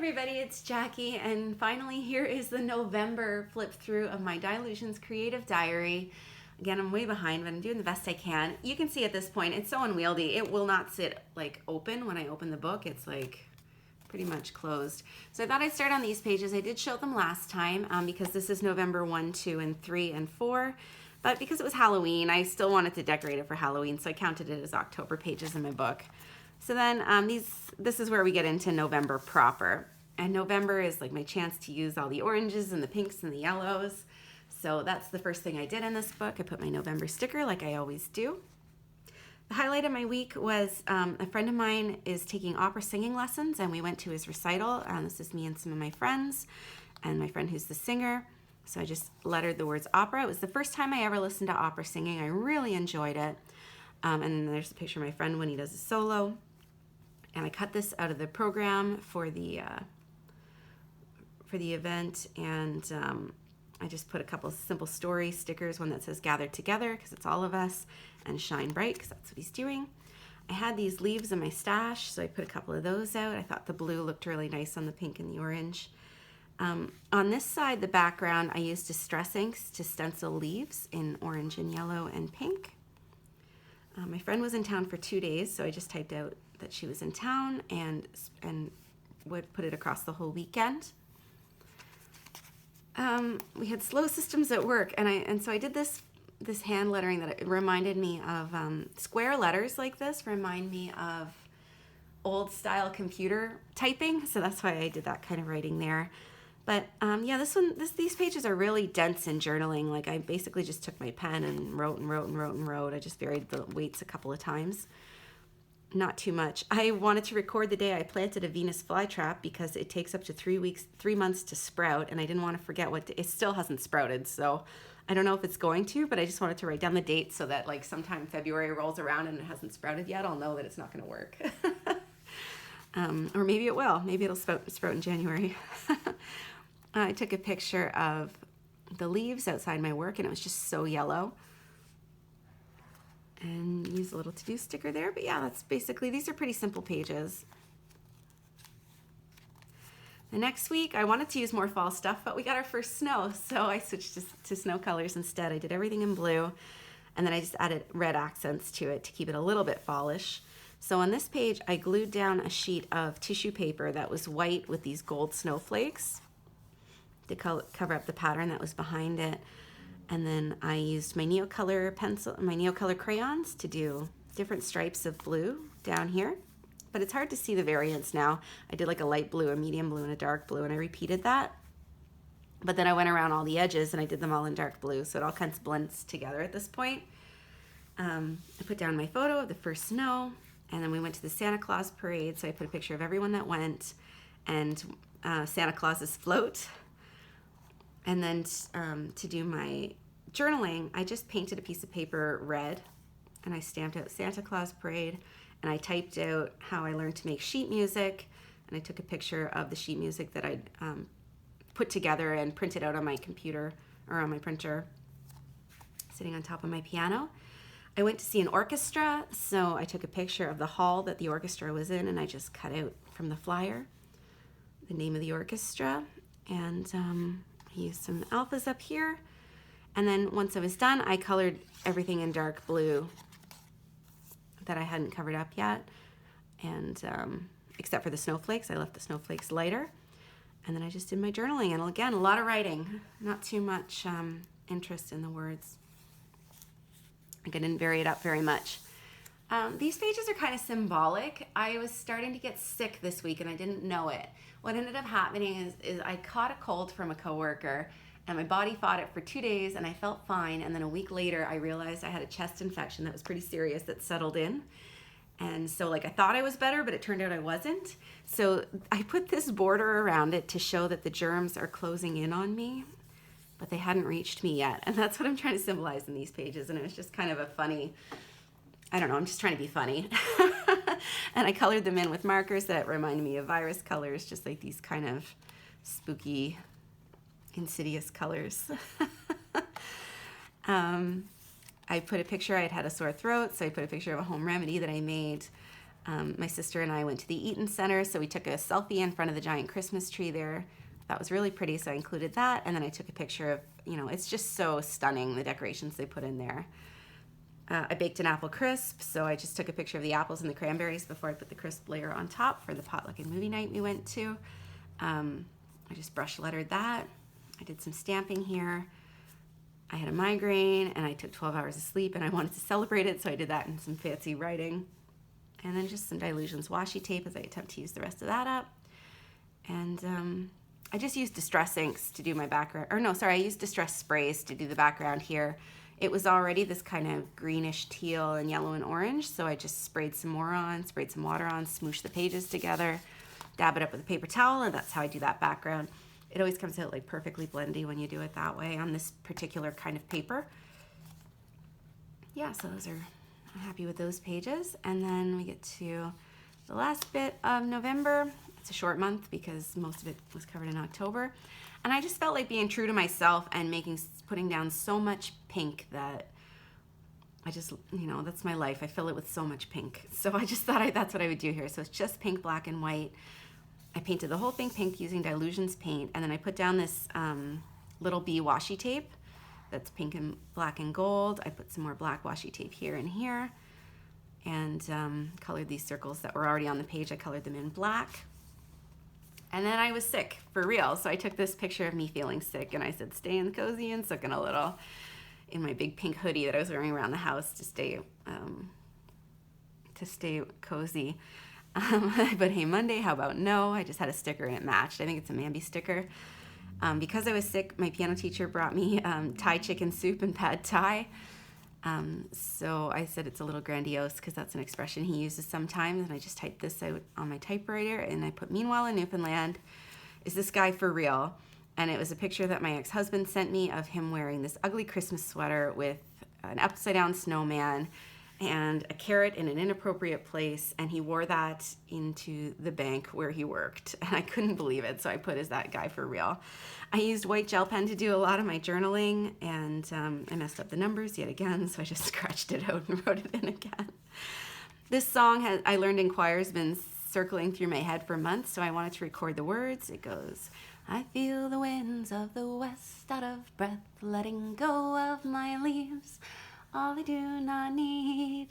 everybody, it's Jackie, and finally here is the November flip through of my Dylusions Creative Diary. Again, I'm way behind, but I'm doing the best I can. You can see at this point, it's so unwieldy. It will not sit like open when I open the book. It's like pretty much closed. So I thought I'd start on these pages. I did show them last time because this is November 1, 2, and 3, and 4. But because it was Halloween, I still wanted to decorate it for Halloween, so I counted it as October pages in my book. So then this is where we get into November proper. And November is like my chance to use all the oranges and the pinks and the yellows. So that's the first thing I did in this book. I put my November sticker like I always do. The highlight of my week was a friend of mine is taking opera singing lessons, and we went to his recital. This is me and some of my friends and my friend who's the singer. So I just lettered the words opera. It was the first time I ever listened to opera singing. I really enjoyed it. And then there's a picture of my friend when he does a solo. And I cut this out of the program for the event, and I just put a couple of simple story stickers, one that says "Gathered Together" because it's all of us, and "Shine Bright" because that's what he's doing. I had these leaves in my stash, so I put a couple of those out. I thought the blue looked really nice on the pink and the orange. On this side, the background, I used Distress inks to stencil leaves in orange and yellow and pink. My friend was in town for 2 days, so I just typed out that she was in town and would put it across the whole weekend. We had slow systems at work, and so I did this hand lettering that it reminded me of square letters like this remind me of old style computer typing, so that's why I did that kind of writing there. But yeah, these pages are really dense in journaling. Like I basically just took my pen and wrote and wrote and wrote and wrote. I just varied the weights a couple of times. Not too much. I wanted to record the day I planted a Venus flytrap because it takes up to 3 months to sprout, and I didn't want to forget it still hasn't sprouted, so I don't know if it's going to, but I just wanted to write down the date so that like sometime February rolls around and it hasn't sprouted yet, I'll know that it's not going to work. Or maybe it will. Maybe it'll sprout in January. I took a picture of the leaves outside my work, and it was just so yellow. And use a little to-do sticker there. But yeah, that's basically, these are pretty simple pages. The next week, I wanted to use more fall stuff, but we got our first snow, so I switched to snow colors instead. I did everything in blue, and then I just added red accents to it to keep it a little bit fallish. So on this page, I glued down a sheet of tissue paper that was white with these gold snowflakes to cover up the pattern that was behind it. And then I used my Neocolor crayons to do different stripes of blue down here. But it's hard to see the variance now. I did like a light blue, a medium blue, and a dark blue, and I repeated that. But then I went around all the edges and I did them all in dark blue, so it all kind of blends together at this point. I put down my photo of the first snow, and then we went to the Santa Claus parade, so I put a picture of everyone that went, and Santa Claus's float. And then to do my journaling, I just painted a piece of paper red, and I stamped out Santa Claus Parade, and I typed out how I learned to make sheet music, and I took a picture of the sheet music that I'd put together and printed out on my computer or on my printer, sitting on top of my piano. I went to see an orchestra, so I took a picture of the hall that the orchestra was in, and I just cut out from the flyer the name of the orchestra, and I used some alphas up here, and then once I was done, I colored everything in dark blue that I hadn't covered up yet, and except for the snowflakes. I left the snowflakes lighter, and then I just did my journaling, and again, a lot of writing, not too much interest in the words. I didn't vary it up very much. These pages are kind of symbolic. I was starting to get sick this week, and I didn't know it. What ended up happening is I caught a cold from a coworker, and my body fought it for 2 days, and I felt fine. And then a week later, I realized I had a chest infection that was pretty serious that settled in. And so like I thought I was better, but it turned out I wasn't. So I put this border around it to show that the germs are closing in on me, but they hadn't reached me yet. And that's what I'm trying to symbolize in these pages. And it was just kind of a funny, I don't know, I'm just trying to be funny. And I colored them in with markers that reminded me of virus colors, just like these kind of spooky, insidious colors. I put a picture, I had a sore throat, so I put a picture of a home remedy that I made My sister and I went to the Eaton Center, so we took a selfie in front of the giant Christmas tree there. That was really pretty, so I included that. And then I took a picture of, it's just so stunning, the decorations they put in there. I baked an apple crisp, so I just took a picture of the apples and the cranberries before I put the crisp layer on top for the potluck and movie night we went to. I just brush lettered that. I did some stamping here. I had a migraine and I took 12 hours of sleep and I wanted to celebrate it, so I did that in some fancy writing. And then just some Dylusions washi tape as I attempt to use the rest of that up. And I just used Distress inks to do my background. I used Distress sprays to do the background here. It was already this kind of greenish teal and yellow and orange, so I just sprayed some more on, sprayed some water on, smooshed the pages together, dab it up with a paper towel, and that's how I do that background. It always comes out like perfectly blendy when you do it that way on this particular kind of paper. Yeah, so I'm happy with those pages. And then we get to the last bit of November. It's a short month because most of it was covered in October. And I just felt like being true to myself and putting down so much pink that I just, that's my life. I fill it with so much pink. So I just thought that's what I would do here. So it's just pink, black, and white. I painted the whole thing pink using Dylusions paint, and then I put down this little bee washi tape that's pink and black and gold. I put some more black washi tape here and here, and colored these circles that were already on the page. I colored them in black. And then I was sick, for real. So I took this picture of me feeling sick, and I said, staying cozy and sooking a little, in my big pink hoodie that I was wearing around the house to stay cozy. But hey, Monday, how about no? I just had a sticker and it matched. I think it's a Mambi sticker. Because I was sick, my piano teacher brought me Thai chicken soup and pad Thai. So I said it's a little grandiose because that's an expression he uses sometimes. And I just typed this out on my typewriter and I put, meanwhile in Newfoundland, is this guy for real? And it was a picture that my ex-husband sent me of him wearing this ugly Christmas sweater with an upside down snowman and a carrot in an inappropriate place, and he wore that into the bank where he worked, and I couldn't believe it, so I put, is that guy for real? I used white gel pen to do a lot of my journaling, and I messed up the numbers yet again, so I just scratched it out and wrote it in again. This song I learned in choir has been circling through my head for months, so I wanted to record the words. It goes, I feel the winds of the west out of breath, letting go of my leaves. All I do not need.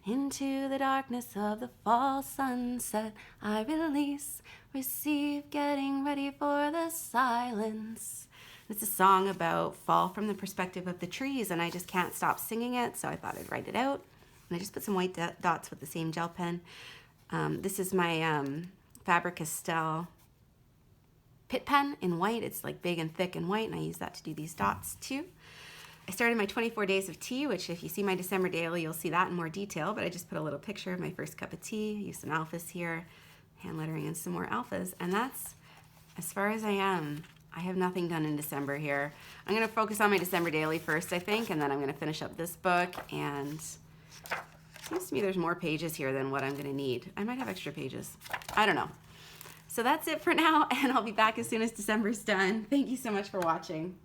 Into the darkness of the fall sunset, I release, receive, getting ready for the silence. It's a song about fall from the perspective of the trees, and I just can't stop singing it, so I thought I'd write it out. And I just put some white dots with the same gel pen. This is my Faber-Castell Pitt pen in white. It's like big and thick and white, and I use that to do these dots too. I started my 24 days of tea, which if you see my December daily, you'll see that in more detail, but I just put a little picture of my first cup of tea, used some alphas here, hand lettering and some more alphas, and that's as far as I am. I have nothing done in December here. I'm going to focus on my December daily first, I think, and then I'm going to finish up this book, and it seems to me there's more pages here than what I'm going to need. I might have extra pages. I don't know. So that's it for now, and I'll be back as soon as December's done. Thank you so much for watching.